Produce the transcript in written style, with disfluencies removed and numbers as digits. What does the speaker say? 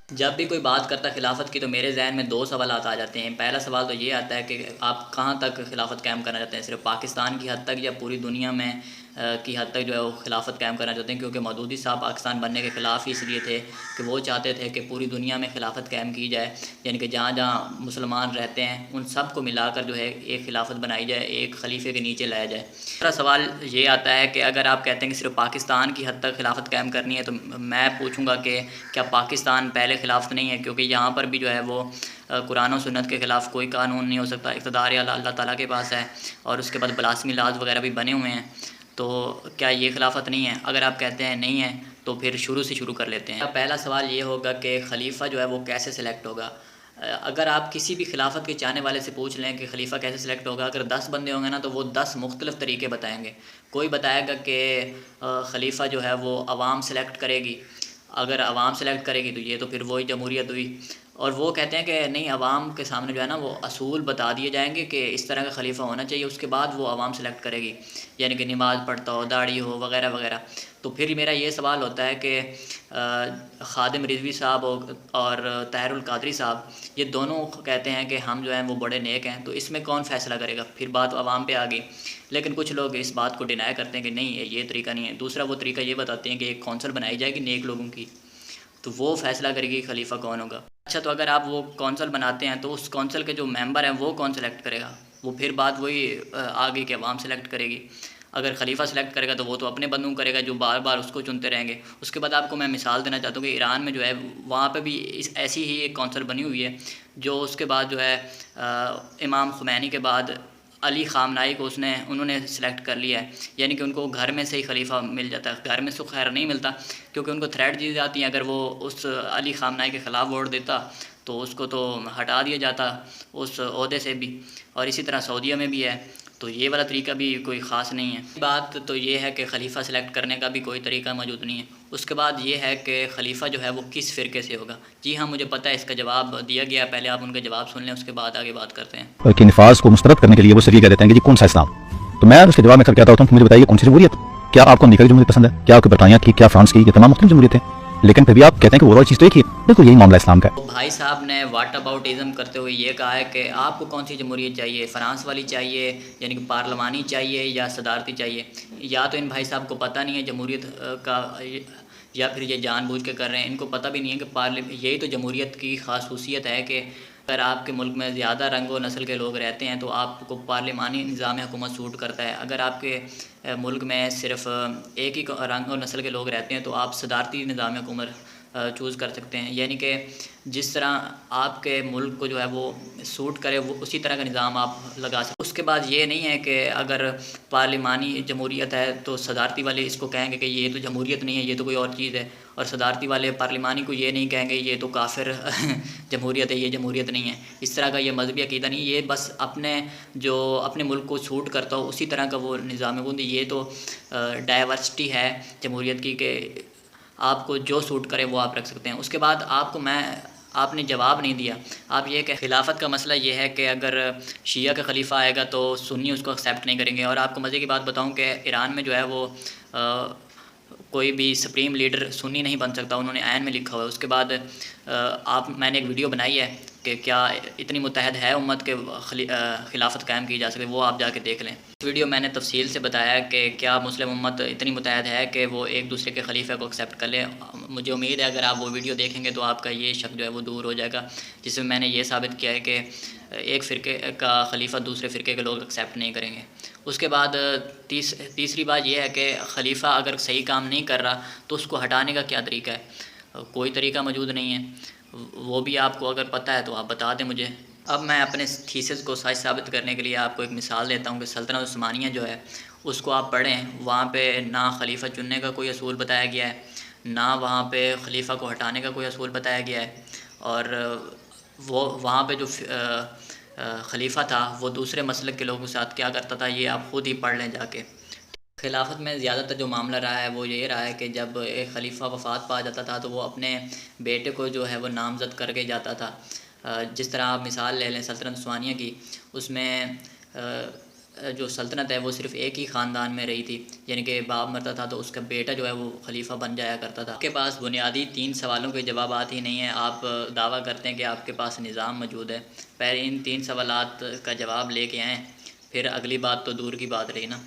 जब भी कोई बात करता है खिलाफत की तो मेरे जहन में दो सवाल आ जाते हैं। पहला सवाल तो ये आता है कि आप कहाँ तक खिलाफत कायम करना चाहते हैं, सिर्फ पाकिस्तान की हद तक या पूरी दुनिया में की हद तक जो है वो खिलाफत कायम करना चाहते हैं। क्योंकि मौदूदी साहब पाकिस्तान बनने के ख़िलाफ़ ही इसलिए थे कि वो चाहते थे कि पूरी दुनिया में खिलाफत कायम की जाए, यानी कि जहाँ जहाँ मुसलमान रहते हैं उन सब को मिलाकर जो है एक खिलाफत बनाई जाए, एक खलीफे के नीचे लाया जाए। दूसरा सवाल ये आता है कि अगर आप कहते हैं कि सिर्फ पाकिस्तान की हद तक खिलाफत कायम करनी है तो मैं पूछूंगा कि क्या पाकिस्तान पहले खिलाफत नहीं है? क्योंकि यहाँ पर भी जो है वो कुरान और सुन्नत के ख़िलाफ़ कोई कानून नहीं हो सकता। इक़्तिदार या अल्लाह ताला के पास है और उसके बाद बलासमी लाज वगैरह भी बने हुए हैं। तो क्या ये खिलाफत नहीं है? अगर आप कहते हैं नहीं है तो फिर शुरू से शुरू कर लेते हैं। पहला सवाल ये होगा कि खलीफा जो है वो कैसे सिलेक्ट होगा। अगर आप किसी भी खिलाफत के चाहने वाले से पूछ लें कि खलीफा कैसे सिलेक्ट होगा, अगर 10 बंदे होंगे ना तो वो 10 मुख्तलिफ़ तरीके बताएंगे। कोई बताएगा कि खलीफा जो है वो अवाम सेलेक्ट करेगी, अगर अवाम सेलेक्ट करेगी तो ये तो फिर वही जमहूरियत हुई। और वो कहते हैं कि नहीं, अवाम के सामने जो है ना वो असूल बता दिए जाएंगे कि इस तरह का खलीफा होना चाहिए, उसके बाद वो अवाम सेलेक्ट करेगी, यानी कि नमाज़ पढ़ता हो, दाढ़ी हो, वगैरह वगैरह। तो फिर मेरा ये सवाल होता है कि ख़ादिम रिजवी साहब और ताहिरुल कादरी साहब, ये दोनों कहते हैं कि हम जो हैं वो बड़े नेक हैं, तो इसमें कौन फ़ैसला करेगा? फिर बात अवाम पे आ गई। लेकिन कुछ लोग इस बात को डिनाई करते हैं कि नहीं, ये तरीका नहीं है। दूसरा वो तरीका ये बताते हैं कि एक कौंसल बनाई जाएगी नेक लोगों की, तो वो फ़ैसला करेगी खलीफा कौन होगा। अच्छा, तो अगर आप वो कौंसल बनाते हैं तो उस कौंसल के जो मेंबर हैं वो कौन सेलेक्ट करेगा? वो फिर बात वही आ गई कि अवाम सेलेक्ट करेगी। अगर खलीफा सेलेक्ट करेगा तो वो तो अपने बंदों को करेगा जो बार बार उसको चुनते रहेंगे। उसके बाद आपको मैं मिसाल देना चाहता हूँ कि ईरान में जो है वहाँ पे भी ऐसी ही एक कौंसल बनी हुई है, जो उसके बाद जो है इमाम खुमैनी के बाद अली ख़ामनाई को उन्होंने सेलेक्ट कर लिया है। यानी कि उनको घर में से ही खलीफा मिल जाता है। घर में से खैर नहीं मिलता, क्योंकि उनको थ्रेट दी जाती है, अगर वो उस अली ख़ामनाई के ख़िलाफ़ वोट देता तो उसको तो हटा दिया जाता उस ओहदे से भी। और इसी तरह सऊदीया में भी है। तो ये वाला तरीका भी कोई ख़ास नहीं है। बात तो ये है कि खलीफा सेलेक्ट करने का भी कोई तरीका मौजूद नहीं है। उसके बाद ये है कि खलीफा जो है वो किस फ़िरके से होगा। जी हाँ, मुझे पता है, इसका जवाब दिया गया, पहले आप उनका जवाब सुन लें, उसके बाद आगे बात करते हैं। कि नफाज को मुस्तरद करने के लिए वो सही कह देते हैं कि जी कौन सा इस्लाम। तो मैं उसके जवाब में कहता होता हूँ कि मुझे बताइए कौन सी जमहूरियत। क्या आपको अमेरिका की जमहूरियत पसंद है? क्या आपको बरतानिया की, क्या फ्रांस की? ये तमाम मुख्तलिफ जमहूरियत है, लेकिन फिर भी आप कहते हैं कि ओवरऑल चीज़ तो एक ही है। बिल्कुल यही मामला इस्लाम का है। तो भाई साहब ने वाट अबाउटिज़म करते हुए ये कहा है कि आपको कौन सी जमहूरियत चाहिए, फ़्रांस वाली चाहिए, यानी कि पार्लिमानी चाहिए, या सदारती चाहिए? या तो इन भाई साहब को पता नहीं है जमहूरियत का, या फिर ये जानबूझ के कर रहे हैं। इनको पता भी नहीं है कि यही तो जमहूरियत की खासूसियत है कि अगर आपके मुल्क में ज़्यादा रंग व नस्ल के लोग रहते हैं तो आपको पार्लिमानी निज़ाम हुकूमत सूट करता है। अगर आपके मुल्क में सिर्फ़ एक ही रंग और नस्ल के लोग रहते हैं तो आप सदारती निज़ाम हुकूमत चूज़ कर सकते हैं। यानी कि जिस तरह आपके मुल्क को जो है वो सूट करे, वो उसी तरह का निज़ाम आप लगा सकते। उसके बाद ये नहीं है कि अगर पार्लिमानी जमहूरियत है तो सदारती वाले इसको कहेंगे कि ये तो जमहूरियत नहीं है, ये तो कोई और चीज़ है, और सदारती वाले पार्लिमानी को ये नहीं कहेंगे ये तो काफिर जमहूरियत है, ये जमहूरियत नहीं है। इस तरह का ये मजहबी अकीदा नहीं है, ये बस अपने मुल्क को सूट करता हो उसी तरह का वो निज़ाम है। ये तो डाइवर्सिटी है जमहूरियत की, कि आपको जो सूट करे वो आप रख सकते हैं। उसके बाद आपने जवाब नहीं दिया। आप ये कह, खिलाफत का मसला ये है कि अगर शिया का खलीफा आएगा तो सुन्नी उसको एक्सेप्ट नहीं करेंगे। और आपको मज़े की बात बताऊं कि ईरान में जो है वो कोई भी सुप्रीम लीडर सुन्नी नहीं बन सकता, उन्होंने आयन में लिखा हुआ है। उसके बाद मैंने एक वीडियो बनाई है कि क्या इतनी मुत्तहद है उम्मत के खिलाफत कायम की जा सके, वो आप जाके देख लें। इस वीडियो मैंने तफसील से बताया कि क्या मुस्लिम उम्मत इतनी मुत्तहद है कि वो एक दूसरे के खलीफे को एक्सेप्ट कर ले। मुझे उम्मीद है अगर आप वो वीडियो देखेंगे तो आपका ये शक जो है वो दूर हो जाएगा, जिसमें मैंने ये साबित किया है कि एक फ़िरके का खलीफा दूसरे फ़िरके के लोग एक्सेप्ट नहीं करेंगे। उसके बाद तीसरी बात यह है कि खलीफा अगर सही काम नहीं कर रहा तो उसको हटाने का क्या तरीका है। कोई तरीका मौजूद नहीं है, वो भी आपको अगर पता है तो आप बता दें मुझे। अब मैं अपने थीसिस को सच साबित करने के लिए आपको एक मिसाल देता हूँ कि सल्तनत उस्मानिया जो है उसको आप पढ़ें, वहाँ पे ना खलीफा चुनने का कोई असूल बताया गया है, ना वहाँ पे खलीफा को हटाने का कोई असूल बताया गया है। और वो वहाँ पे जो खलीफा था वो दूसरे मसलक के लोगों के साथ क्या करता था, ये आप ख़ुद ही पढ़ लें जाके। खिलाफत में ज़्यादातर जो मामला रहा है वो ये रहा है कि जब एक खलीफा वफ़ात पा जाता था तो वो अपने बेटे को जो है वो नामज़द करके जाता था। जिस तरह आप मिसाल ले लें सल्तनत उस्मानिया की, उसमें जो सल्तनत है वो सिर्फ़ एक ही ख़ानदान में रही थी, यानी कि बाप मरता था तो उसका बेटा जो है वो खलीफा बन जाया करता था। आपके पास बुनियादी 3 सवालों के जवाबात ही नहीं है, आप दावा करते हैं कि आपके पास निज़ाम मौजूद है। पहले इन 3 सवालात का जवाब लेके आएँ, फिर अगली बात तो दूर की बात रही ना।